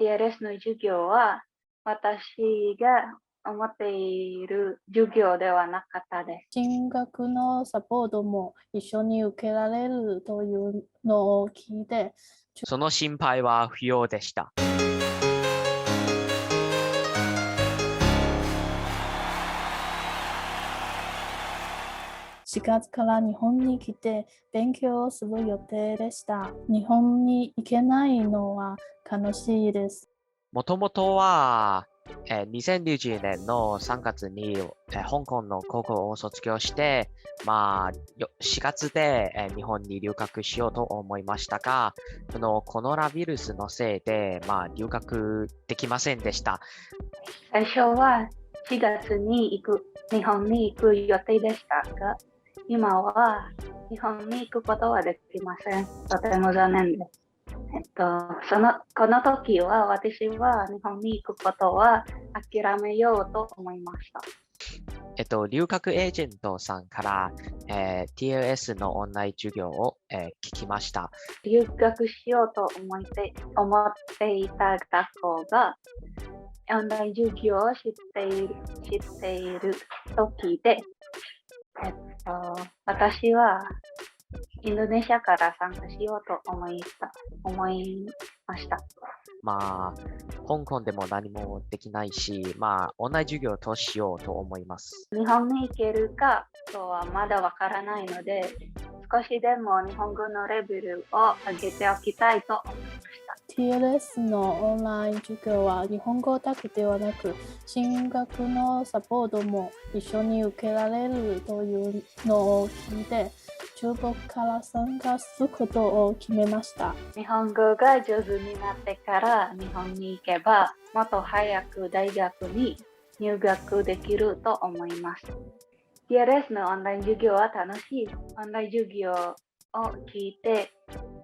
TLS の授業は私が思っている授業ではなかったです。進学のサポートも一緒に受けられるというのを聞いて、その心配は不要でした。4月から日本に来て勉強をする予定でした。日本に行けないのは悲しいです。もともとは2020年の3月に香港の高校を卒業して、4月で日本に留学しようと思いましたが、このコロナウイルスのせいで留学できませんでした。最初は4月に日本に行く予定でしたが、今は日本に行くことはできません。とても残念です。この時は私は日本に行くことは諦めようと思いました。留学エージェントさんから、TLS のオンライン授業を、聞きました。留学しようと思っていた学校がオンライン授業を知っていると聞いて、私はインドネシアから参加しようと思いました。香港でも何もできないし、オンライン授業としようと思います。日本に行けるかとはまだわからないので、少しでも日本語のレベルを上げておきたいと思いました。TLS のオンライン授業は日本語だけではなく、進学のサポートも一緒に受けられるというのを聞いて、中国から参加することを決めました。日本語が上手になってから日本に行けば、もっと早く大学に入学できると思います。TLS のオンライン授業は楽しい。オンライン授業を聞いて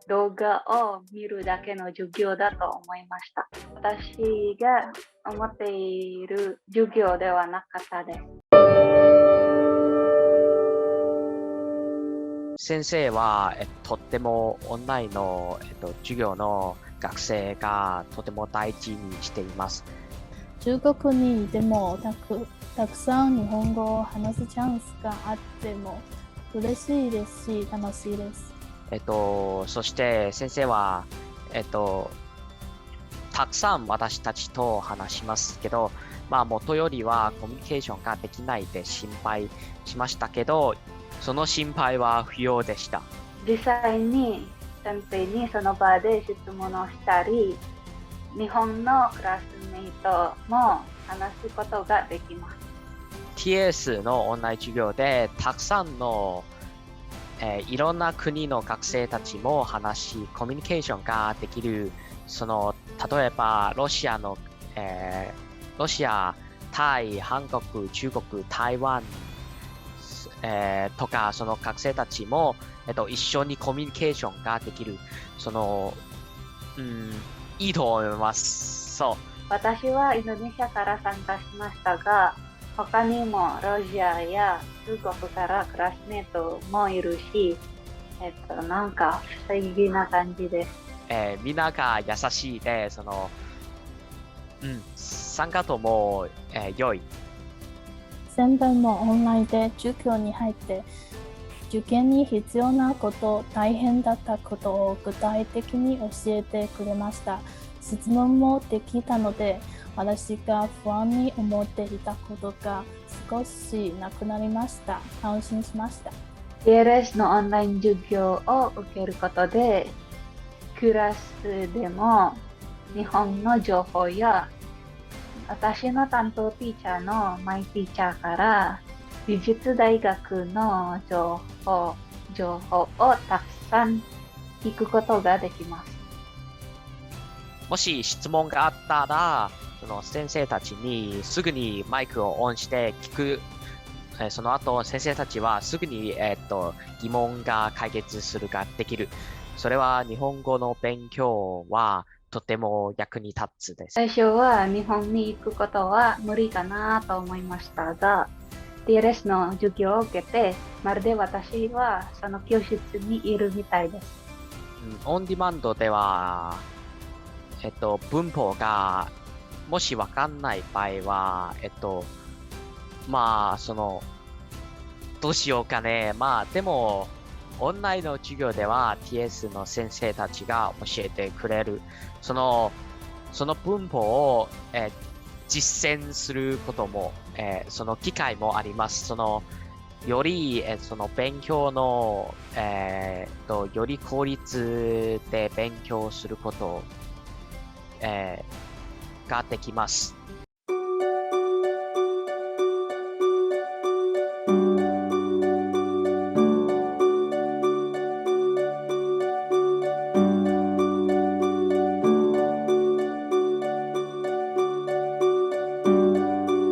動画を見るだけの授業だと思いました。私が思っている授業ではなかったです。先生は、とってもオンラインの、授業の学生がとても大事にしています。中国にいてもたくさん日本語を話すチャンスがあっても嬉しいですし楽しいです。そして先生は、たくさん私たちと話しますけど、元よりはコミュニケーションができないで心配しましたけど、その心配は不要でした。実際に先生にその場で質問をしたり、日本のクラスメイトも話すことができます。TLS のオンライン授業でたくさんの、いろんな国の学生たちも話し、コミュニケーションができる。例えばロシア、タイ、韓国、中国、台湾、とかその学生たちも、一緒にコミュニケーションができる。いいと思います。そう。私はインドネシアから参加しましたが、他にもロシアや中国からクラスメートもいるし、なんか不思議な感じです。みんなが優しいで、参加とも、良い。先輩もオンラインで授業に入って受験に必要なこと、大変だったことを具体的に教えてくれました。質問もできたので、私が不安に思っていたことが少しなくなりました。安心しました。TLS のオンライン授業を受けることで、クラスでも日本の情報や私の担当ティーチャーのマイティーチャーから美術大学の情報をたくさん聞くことができます。もし質問があったら、その先生たちにすぐにマイクをオンして聞く。その後、先生たちはすぐに、疑問が解決するができる。それは日本語の勉強はとても役に立つです。最初は日本に行くことは無理かなと思いましたが、TLS の授業を受けて、まるで私はその教室にいるみたいです。オンディマンドでは、文法が、もしわかんない場合は、まあ、どうしようかね。まあ、でも、オンラインの授業では TS の先生たちが教えてくれる。その文法を、実践することも、その機会もあります。より、その勉強の、より効率で勉強すること、ができます。